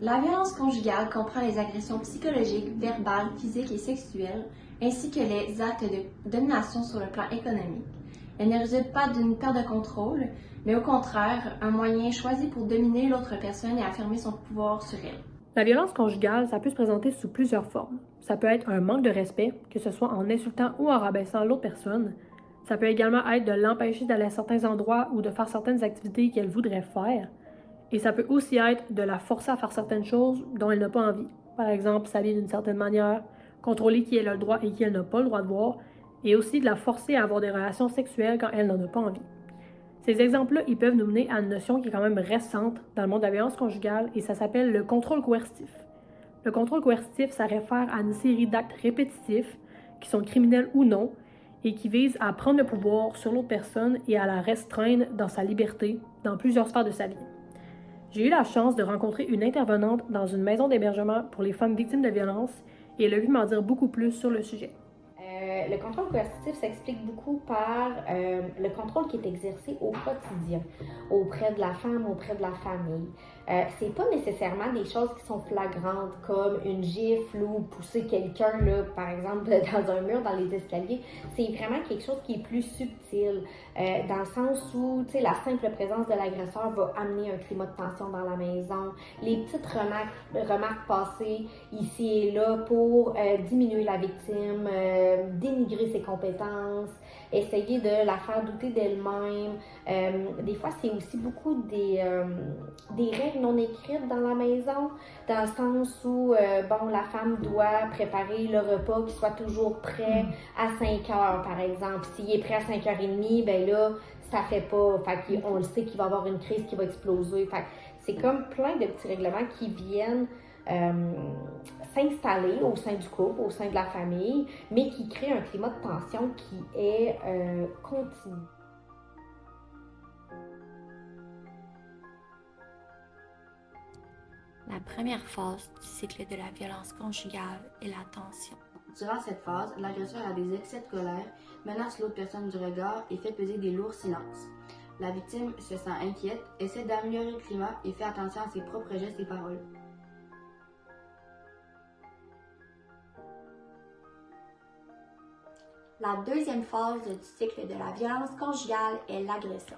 La violence conjugale comprend les agressions psychologiques, verbales, physiques et sexuelles, ainsi que les actes de domination sur le plan économique. Elle ne résulte pas d'une perte de contrôle, mais au contraire, un moyen choisi pour dominer l'autre personne et affirmer son pouvoir sur elle. La violence conjugale, ça peut se présenter sous plusieurs formes. Ça peut être un manque de respect, que ce soit en insultant ou en rabaissant l'autre personne. Ça peut également être de l'empêcher d'aller à certains endroits ou de faire certaines activités qu'elle voudrait faire. Et ça peut aussi être de la forcer à faire certaines choses dont elle n'a pas envie. Par exemple, s'habiller d'une certaine manière, contrôler qui elle a le droit et qui elle n'a pas le droit de voir, et aussi de la forcer à avoir des relations sexuelles quand elle n'en a pas envie. Ces exemples-là, ils peuvent nous mener à une notion qui est quand même récente dans le monde de la violence conjugale et ça s'appelle le contrôle coercitif. Le contrôle coercitif, ça réfère à une série d'actes répétitifs qui sont criminels ou non et qui visent à prendre le pouvoir sur l'autre personne et à la restreindre dans sa liberté dans plusieurs sphères de sa vie. J'ai eu la chance de rencontrer une intervenante dans une maison d'hébergement pour les femmes victimes de violences et elle a pu m'en dire beaucoup plus sur le sujet. Le contrôle coercitif s'explique beaucoup par le contrôle qui est exercé au quotidien, auprès de la femme, auprès de la famille. C'est pas nécessairement des choses qui sont flagrantes comme une gifle ou pousser quelqu'un, là, par exemple, dans un mur, dans les escaliers. C'est vraiment quelque chose qui est plus subtil, dans le sens où, tu sais, la simple présence de l'agresseur va amener un climat de tension dans la maison. Les petites remarques passées ici et là pour diminuer la victime, dénigrer ses compétences, essayer de la faire douter d'elle-même. Des fois, c'est aussi beaucoup des règles non écrites dans la maison, dans le sens où, bon, la femme doit préparer le repas qui soit toujours prêt à 5 heures, par exemple. S'il est prêt à 5h30, ben là, ça fait pas. Fait qu'on le sait qu'il va y avoir une crise qui va exploser. Fait c'est comme plein de petits règlements qui viennent s'installer au sein du couple, au sein de la famille, mais qui crée un climat de tension qui est continu. La première phase du cycle de la violence conjugale est la tension. Durant cette phase, l'agresseur a des excès de colère, menace l'autre personne du regard et fait peser des lourds silences. La victime se sent inquiète, essaie d'améliorer le climat et fait attention à ses propres gestes et paroles. La deuxième phase du cycle de la violence conjugale est l'agression.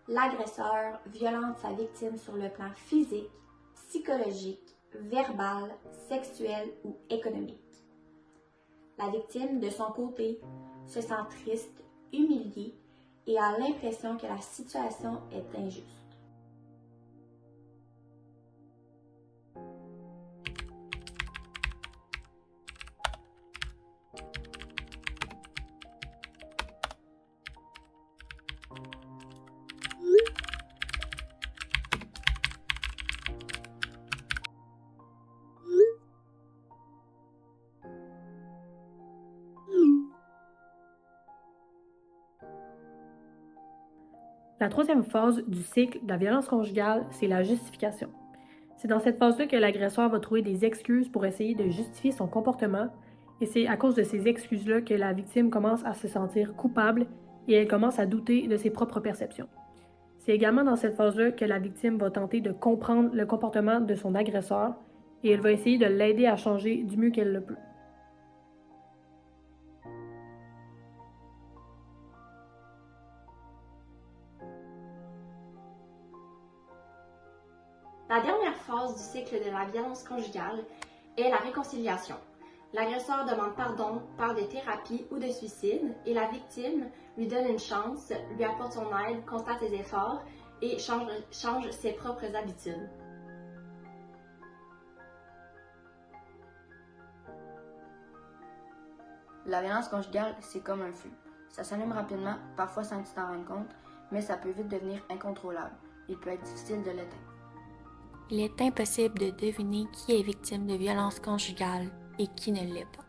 L'agresseur violente sa victime sur le plan physique, psychologique, verbal, sexuel ou économique. La victime, de son côté, se sent triste, humiliée et a l'impression que la situation est injuste. La troisième phase du cycle de la violence conjugale, c'est la justification. C'est dans cette phase-là que l'agresseur va trouver des excuses pour essayer de justifier son comportement et c'est à cause de ces excuses-là que la victime commence à se sentir coupable et elle commence à douter de ses propres perceptions. C'est également dans cette phase-là que la victime va tenter de comprendre le comportement de son agresseur et elle va essayer de l'aider à changer du mieux qu'elle le peut. La dernière phase du cycle de la violence conjugale est la réconciliation. L'agresseur demande pardon par des thérapies ou de suicide et la victime lui donne une chance, lui apporte son aide, constate ses efforts et change ses propres habitudes. La violence conjugale, c'est comme un feu. Ça s'allume rapidement, parfois sans que tu t'en rendes compte, mais ça peut vite devenir incontrôlable. Il peut être difficile de l'éteindre. Il est impossible de deviner qui est victime de violence conjugale et qui ne l'est pas.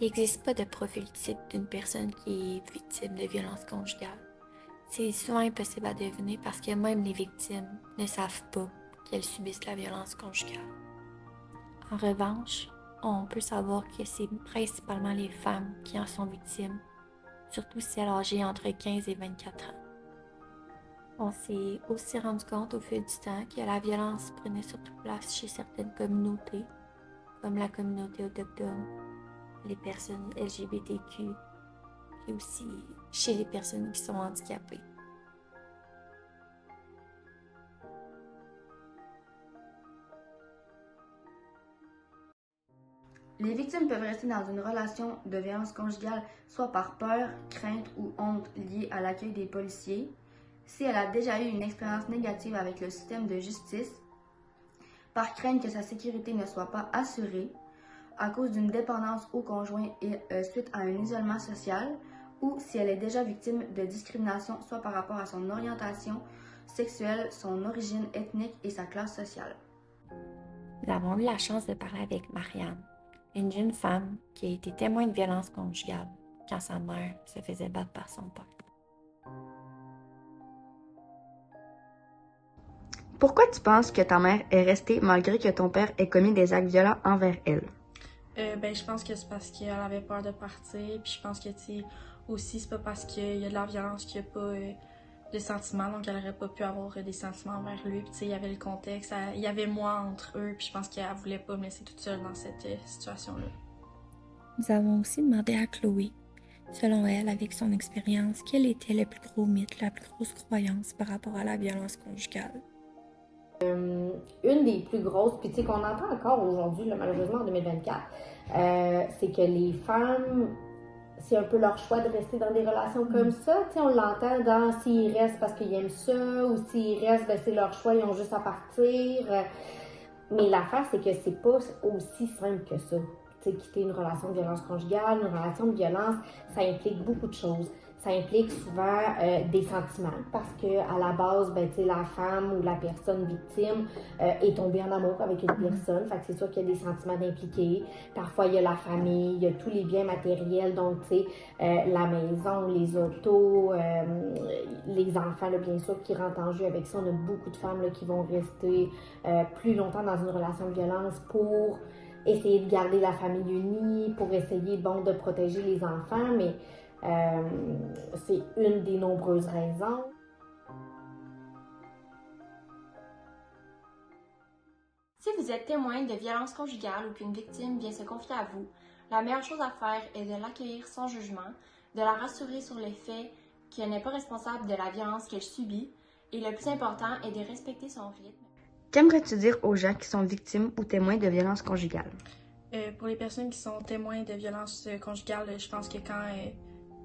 Il n'existe pas de profil type d'une personne qui est victime de violence conjugale. C'est souvent impossible à deviner parce que même les victimes ne savent pas qu'elles subissent la violence conjugale. En revanche, on peut savoir que c'est principalement les femmes qui en sont victimes, surtout celles âgées entre 15 et 24 ans. On s'est aussi rendu compte au fil du temps que la violence prenait surtout place chez certaines communautés, comme la communauté autochtone, les personnes LGBTQ, et aussi chez les personnes qui sont handicapées. Les victimes peuvent rester dans une relation de violence conjugale soit par peur, crainte ou honte liée à l'accueil des policiers, si elle a déjà eu une expérience négative avec le système de justice, par crainte que sa sécurité ne soit pas assurée, à cause d'une dépendance au conjoint et suite à un isolement social, ou si elle est déjà victime de discrimination soit par rapport à son orientation sexuelle, son origine ethnique et sa classe sociale. Nous avons eu la chance de parler avec Marianne, une jeune femme qui a été témoin de violences conjugales quand sa mère se faisait battre par son père. Pourquoi tu penses que ta mère est restée malgré que ton père ait commis des actes violents envers elle? Je pense que c'est parce qu'elle avait peur de partir. Puis je pense que, aussi, c'est pas parce qu'il y a de la violence qu'il n'y a pas de sentiments. Donc, elle n'aurait pas pu avoir des sentiments envers lui. Puis, il y avait le contexte. Il y avait moi entre eux. Puis je pense qu'elle voulait pas me laisser toute seule dans cette situation-là. Nous avons aussi demandé à Chloé, selon elle, avec son expérience, quel était le plus gros mythe, la plus grosse croyance par rapport à la violence conjugale. Une des plus grosses, puis qu'on entend encore aujourd'hui, là, malheureusement en 2024, c'est que les femmes, c'est un peu leur choix de rester dans des relations comme ça. On l'entend dans s'ils restent parce qu'ils aiment ça, ou s'ils restent, ben, c'est leur choix, ils ont juste à partir. Mais l'affaire, c'est que c'est pas aussi simple que ça. Quitter une relation de violence conjugale, une relation de violence, ça implique beaucoup de choses. Ça implique souvent des sentiments parce que à la base, la femme ou la personne victime est tombée en amour avec une personne. Fait que c'est sûr qu'il y a des sentiments d'impliquer. Parfois, il y a la famille, il y a tous les biens matériels, donc la maison, les autos, les enfants, là, bien sûr, qui rentrent en jeu avec ça. On a beaucoup de femmes là, qui vont rester plus longtemps dans une relation de violence pour essayer de garder la famille unie, pour essayer de protéger les enfants, mais c'est une des nombreuses raisons. Si vous êtes témoin de violences conjugales ou qu'une victime vient se confier à vous, la meilleure chose à faire est de l'accueillir sans jugement, de la rassurer sur le fait qu'elle n'est pas responsable de la violence qu'elle subit, et le plus important est de respecter son rythme. Qu'aimerais-tu dire aux gens qui sont victimes ou témoins de violences conjugales? Pour les personnes qui sont témoins de violences conjugales, je pense que quand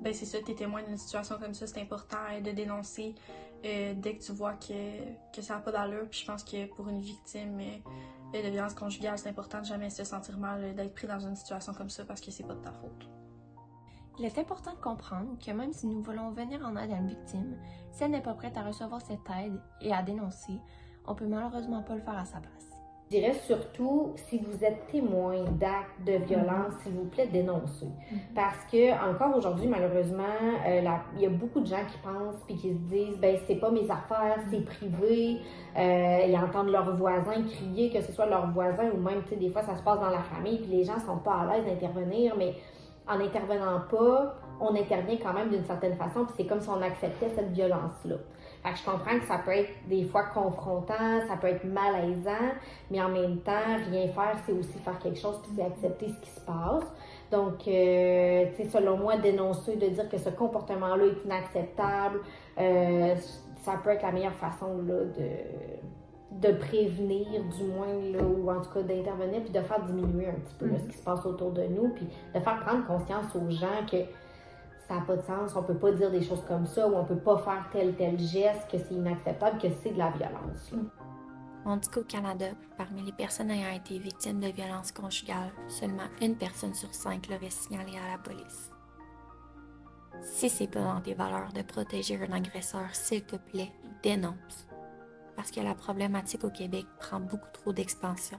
c'est ça, tu es témoin d'une situation comme ça, c'est important de dénoncer dès que tu vois que ça n'a pas d'allure. Puis je pense que pour une victime de violence conjugale, c'est important de jamais se sentir mal d'être pris dans une situation comme ça parce que c'est pas de ta faute. Il est important de comprendre que même si nous voulons venir en aide à une victime, si elle n'est pas prête à recevoir cette aide et à dénoncer, on peut malheureusement pas le faire à sa place. Je dirais surtout, si vous êtes témoin d'actes de violence, s'il vous plaît, dénoncez. Parce que, encore aujourd'hui, malheureusement, il y a beaucoup de gens qui pensent puis qui se disent, c'est pas mes affaires, c'est privé. Ils entendent leurs voisins crier, que ce soit leurs voisins ou même, des fois, ça se passe dans la famille puis les gens sont pas à l'aise d'intervenir, mais en n'intervenant pas, on intervient quand même d'une certaine façon puis c'est comme si on acceptait cette violence-là. Fait que je comprends que ça peut être des fois confrontant, ça peut être malaisant, mais en même temps, rien faire, c'est aussi faire quelque chose puis c'est accepter ce qui se passe. Donc, selon moi, dénoncer, de dire que ce comportement-là est inacceptable, ça peut être la meilleure façon là, de prévenir, du moins, là, ou en tout cas d'intervenir puis de faire diminuer un petit peu là, ce qui se passe autour de nous puis de faire prendre conscience aux gens que ça n'a pas de sens, on peut pas dire des choses comme ça ou on peut pas faire tel geste, que c'est inacceptable, que c'est de la violence. Là. On dit qu'au Canada, parmi les personnes ayant été victimes de violences conjugales, seulement 1 personne sur 5 l'aurait signalé à la police. Si c'est pas dans tes valeurs de protéger un agresseur, s'il te plaît, dénonce. Parce que la problématique au Québec prend beaucoup trop d'expansion.